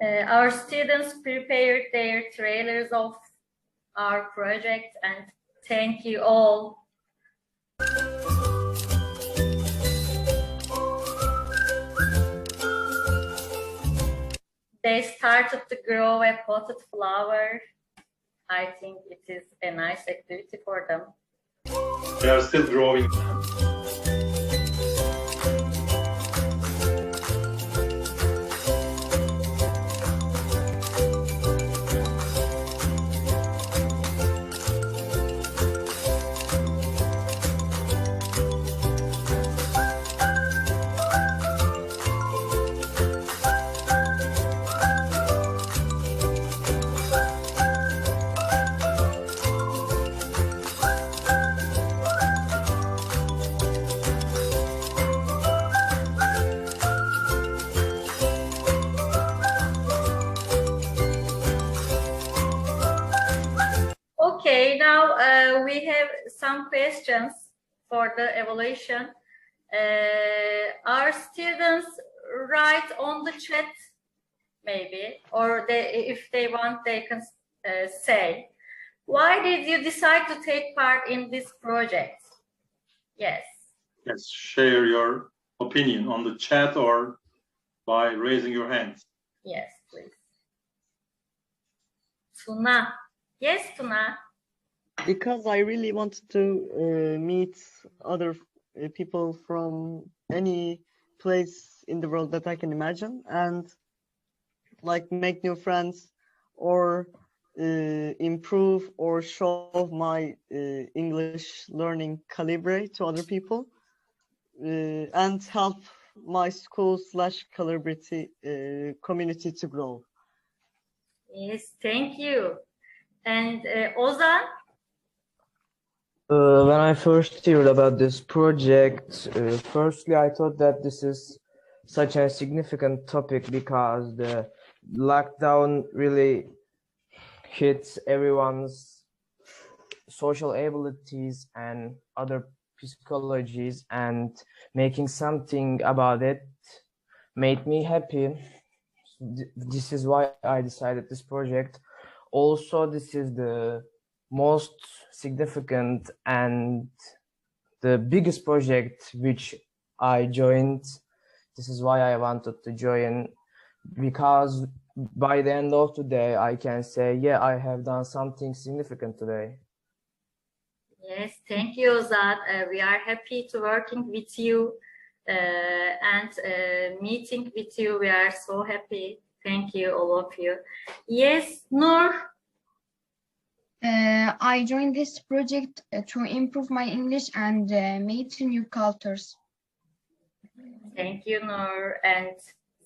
Our students prepared their trailers of our project, and thank you all. They started to grow a potted flower. I think it is a nice activity for them. They are still growing. Okay, now we have some questions for the evaluation. Our students write on the chat, maybe, or if they want, they can say, why did you decide to take part in this project? Yes. Yes, share your opinion on the chat or by raising your hands. Yes, please. Tuna. Yes, Tuna. Because I really wanted to meet other people from any place in the world that I can imagine, and like make new friends or improve or show my English learning calibre to other people, and help my school/calibrity community to grow. Yes, thank you. And Ozan? When I first heard about this project, firstly I thought that this is such a significant topic because the lockdown really hits everyone's social abilities and other psychologies, and making something about it made me happy. This is why I decided this project. Also, this is the most significant and the biggest project which I joined. This is why I wanted to join, because by the end of today I can say, yeah, I have done something significant today. Yes, thank you, Ozan. We are happy to working with you and meeting with you. We are so happy. Thank you, all of you. Yes, Nur? I joined this project to improve my English and meet new cultures. Thank you, Nur. And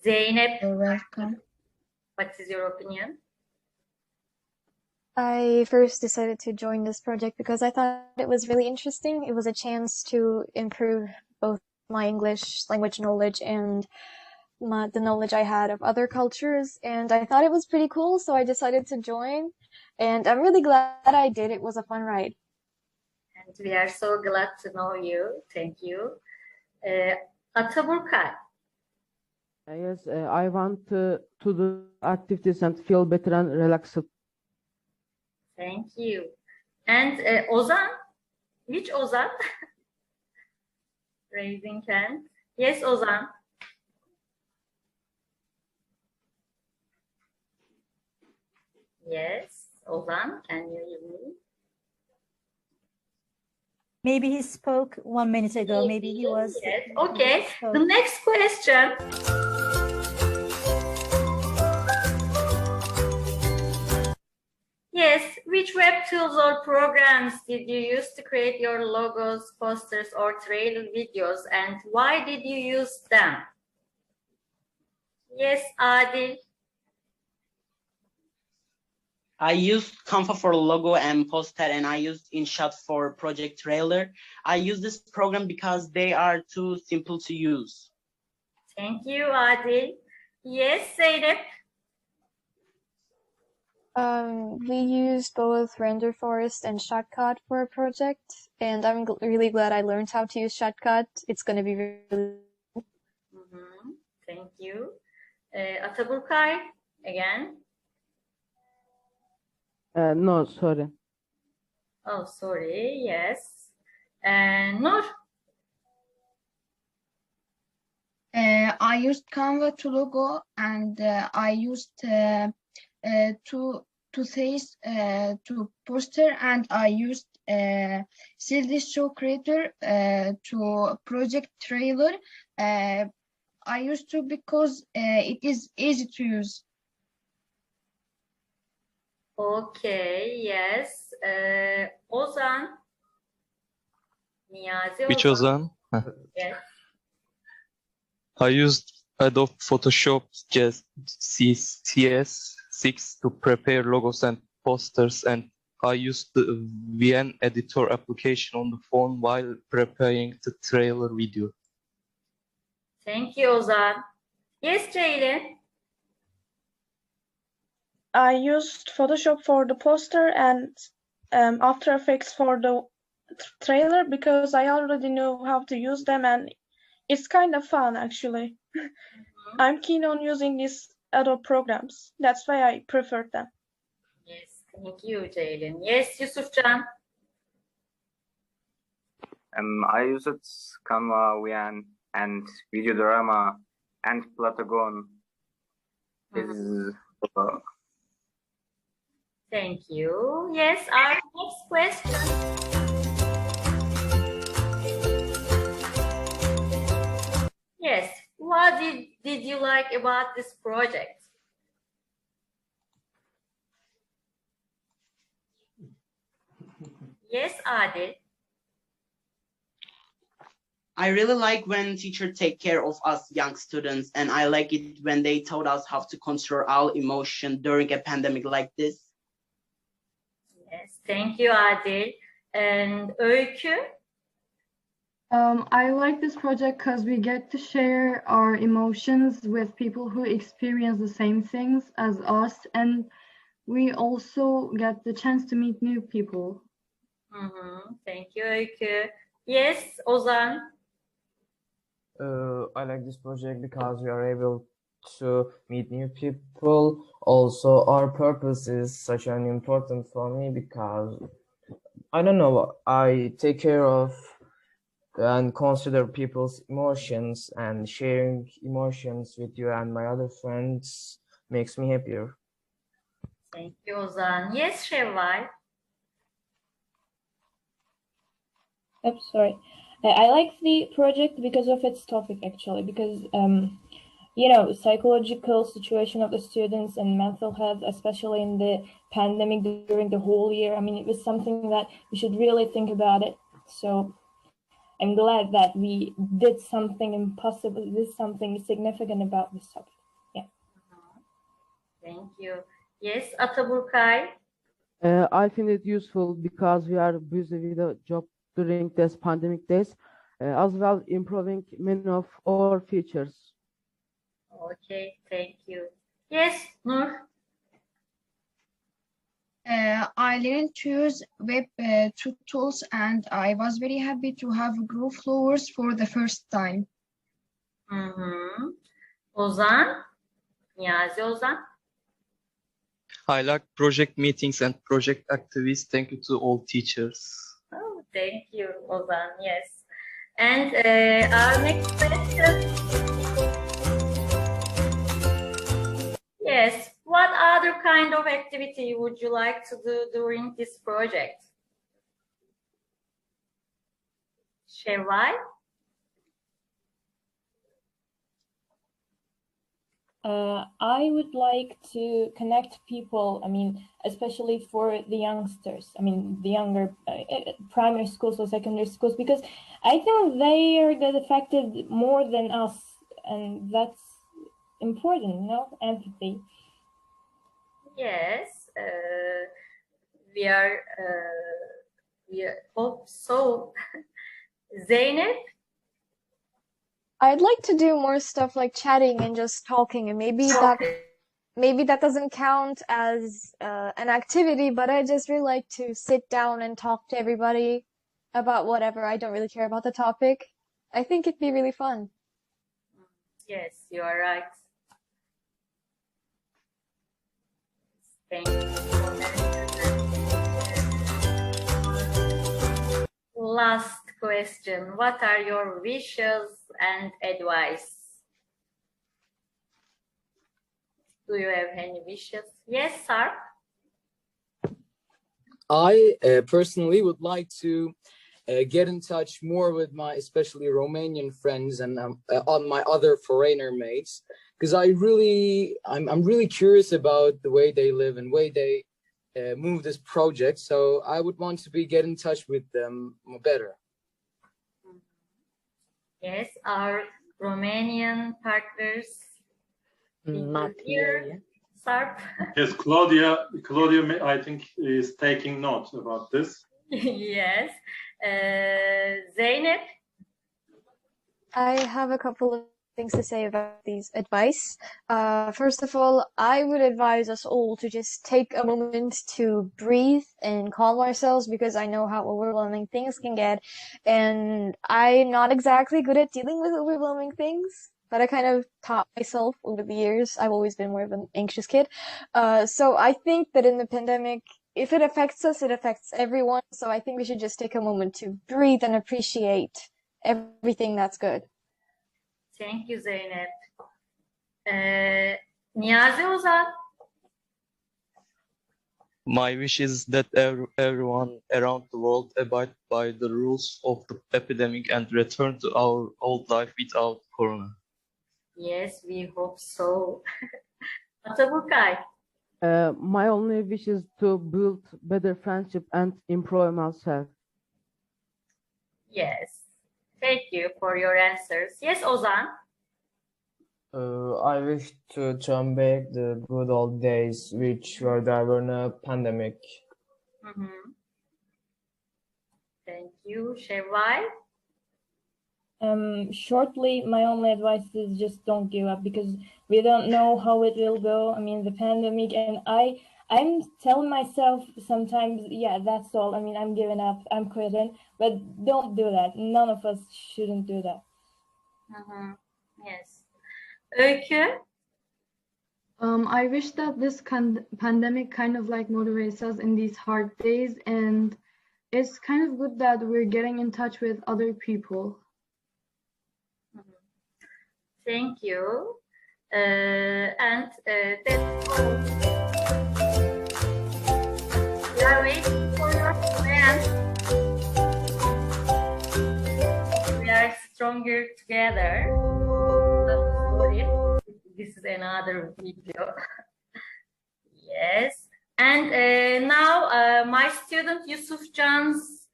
Zeynep? You're welcome. What is your opinion? I first decided to join this project because I thought it was really interesting. It was a chance to improve both my English language knowledge and the knowledge I had of other cultures, and I thought it was pretty cool, so I decided to join, and I'm really glad I did. It was a fun ride. And we are so glad to know you. Thank you. Ataburkay? Yes, I want to do activities and feel better and relaxed. Thank you. And Ozan? Which Ozan? Raising hand. Yes, Ozan. Yes, Ozan, can you hear me? Maybe he spoke 1 minute ago. Maybe he was. Yes. Okay. The next question. Yes. Which web tools or programs did you use to create your logos, posters, or trailer videos, and why did you use them? Yes, Adil. I used Canva for logo and poster, and I used InShot for project trailer. I use this program because they are too simple to use. Thank you, Adil. Yes, Zeynep. We used both Render Forest and Shotcut for a project, and I'm really glad I learned how to use Shotcut. It's going to be really Thank you. Ataburkay, again? No, sorry. Oh, sorry. Yes. And Nur? I used Canva to logo, and I used to face to poster, and I used Show Creator to project trailer. I used to because it is easy to use. Okay. Yes. Ozan? Niyazi Which Ozan? Ozan? Yes. I used Adobe Photoshop CS6 to prepare logos and posters, and I used the VN editor application on the phone while preparing the trailer video. Thank you, Ozan. Yes, Ceylin? I used Photoshop for the poster and After Effects for the trailer because I already know how to use them, and it's kind of fun actually. I'm keen on using these Adobe programs. That's why I prefer them. Yes, thank you, Ceylin. Yes, Yusufcan? I used Canva, VN, and Videodorama, and Platagon. This is Thank you. Yes, our next question. Yes, what did you like about this project? Yes, Adil. I really like when teachers take care of us young students, and I like it when they taught us how to control our emotion during a pandemic like this. Yes, thank you, Adil. And Öykü? I like this project because we get to share our emotions with people who experience the same things as us, and we also get the chance to meet new people. Thank you, Öykü. Yes, Ozan? I like this project because we are able to meet new people. Also, our purpose is such an important for me because I don't know, I take care of and consider people's emotions, and sharing emotions with you and my other friends makes me happier. Thank you, Ozan. Yes, Şevval? Oops, sorry. I like the project because of its topic, actually, because psychological situation of the students and mental health, especially in the pandemic during the whole year. I mean, it was something that we should really think about it. So I'm glad that we did something significant about this topic. Yeah. Thank you. Yes, Ataburkay? I find it useful because we are busy with the job during this pandemic days, as well improving many of our features. Okay, thank you. Yes, Nur? I learned to use web tools, and I was very happy to have groove flowers for the first time. Ozan? Niyazi Ozan? I like project meetings and project activities. Thank you to all teachers. Oh, thank you, Ozan. Yes. And our next question. Yes. What other kind of activity would you like to do during this project? Şevval? I would like to connect people, I mean, especially for the youngsters, I mean, the younger primary schools or secondary schools, because I think they are get affected more than us, and that's important, empathy. Yes, we hope so. Zeynep? I'd like to do more stuff like chatting and just talking, and maybe that doesn't count as an activity, but I just really like to sit down and talk to everybody about whatever. I don't really care about the topic. I think it'd be really fun. Yes, you are right. Thank you. Last question. What are your wishes and advice? Do you have any wishes? Yes, sir. I personally would like to get in touch more with my, especially Romanian friends and on my other foreigner mates, because I'm really curious about the way they live and way they move this project. So I would want to get in touch with them better. Yes, our Romanian partners. Not here. Sarp. Yes, Claudia, I think, is taking note about this. Yes. Zeynep? I have a couple of things to say about these advice. First of all, I would advise us all to just take a moment to breathe and calm ourselves, because I know how overwhelming things can get, and I'm not exactly good at dealing with overwhelming things, but I kind of taught myself over the years. I've always been more of an anxious kid. So I think that in the pandemic, if it affects us, it affects everyone. So I think we should just take a moment to breathe and appreciate everything that's good. Thank you, Zeynep. Niyazi Ozan? My wish is that everyone around the world abide by the rules of the epidemic and return to our old life without corona. Yes, we hope so. Ataburkay? My only wish is to build better friendship and improve myself. Yes. Thank you for your answers. Yes, Ozan? I wish to turn back the good old days which were there in a pandemic. Thank you. Şevval? Shortly, my only advice is just don't give up, because we don't know how it will go. I mean, the pandemic, and I'm telling myself sometimes, yeah, that's all. I mean, I'm giving up, I'm quitting, but don't do that. None of us shouldn't do that. Yes. Öykü? I wish that this pandemic kind of like motivates us in these hard days, and it's kind of good that we're getting in touch with other people. Thank you. And that's all. We are waiting for your comments. We are stronger together. Sorry, this is another video. Yes. And now my student Yusufcan's,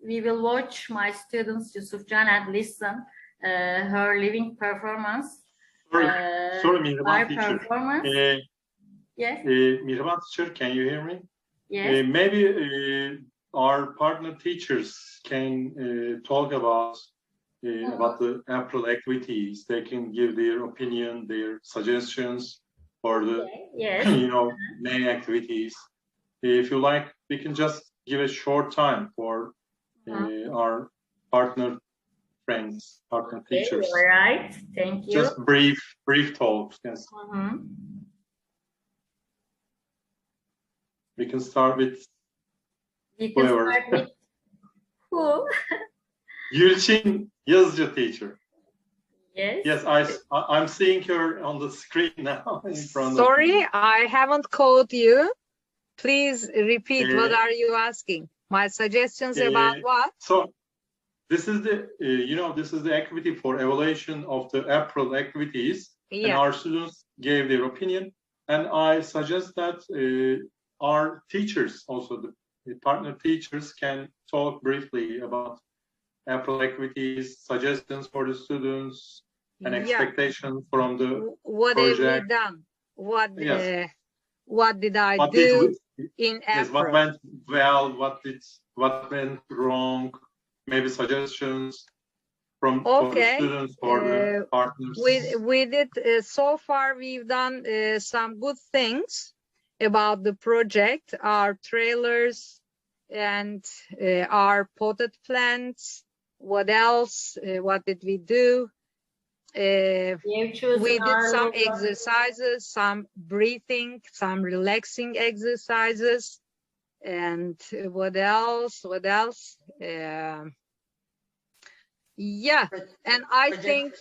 we will watch my students Yusufcan and listen her living performance. Sorry, Mihriban teacher. Performance. Yes. Mihriban teacher, can you hear me? Yes. Maybe our partner teachers can talk about the April activities. They can give their opinion, their suggestions for the main activities. If you like, we can just give a short time for our partner friends, partner teachers. All right, thank you. Just brief talks. Yes. We can start with whoever. Who? Gülçin Yazıcı teacher. Yes. Yes, I'm seeing her on the screen now in front Sorry, of me. I haven't called you. Please repeat. What are you asking? My suggestions about what? So this is the this is the activity for evaluation of the April activities, and our students gave their opinion, and I suggest that our teachers, also the partner teachers, can talk briefly about April activities, suggestions for the students, and expectations from the project. Have we done? What did I do in April? Yes, what went well, what went wrong, maybe suggestions from for the students, for the partners. We did so far. We've done some good things about the project, our trailers and our potted plants. What else? What did we do? we did some exercises, some breathing, some relaxing exercises. And what else? Yeah, and I think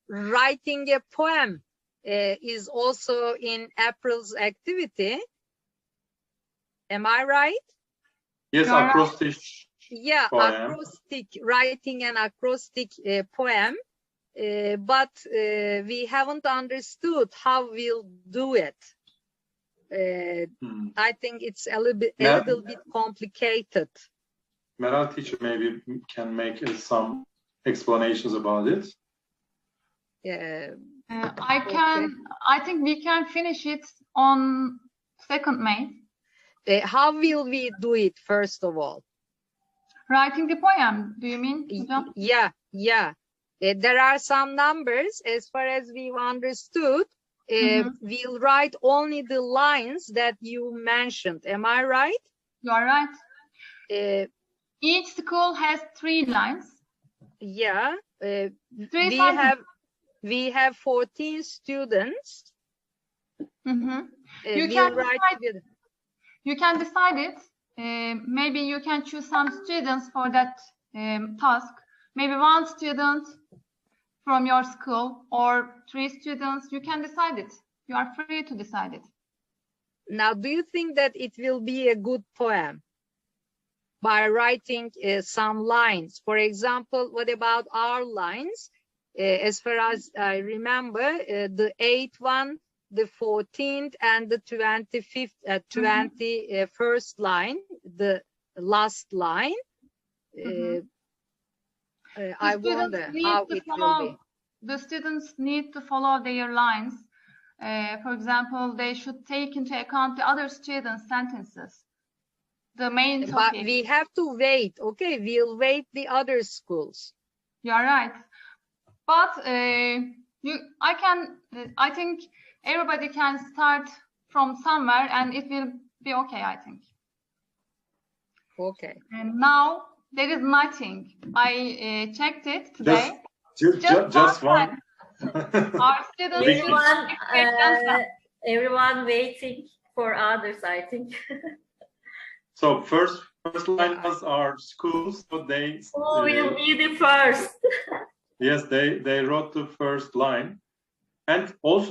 writing a poem is also in April's activity. Am I right? Yes, acrostic. Yeah, poem. acrostic, writing an acrostic poem, but we haven't understood how we'll do it. I think it's a little bit complicated. Meral teacher maybe can make some explanations about it. I think we can finish it on 2nd May. How will we do it, first of all? Writing the poem, do you mean? Yeah. There are some numbers, as far as we've understood. We'll write only the lines that you mentioned. Am I right? You are right. Each school has 3 lines. Yeah. We have 14 students. You can decide it. Maybe you can choose some students for that task. Maybe 1 student from your school or 3 students. You can decide it. You are free to decide it. Now, do you think that it will be a good poem by writing some lines? For example, what about our lines? As far as I remember, the 8th one, the 14th, and the 25th, 21st line, the last line. I wonder how it will be. The students need to follow their lines. For example, they should take into account the other students' sentences. The main topic. But we have to wait. Okay, we'll wait the other schools. You are right. But I think everybody can start from somewhere and it will be okay, I think. Okay. And now there is nothing. I checked it today. Just one. Our students everyone waiting for others, I think. So first line was our schools, so they will be the first. Yes, they wrote the first line. And also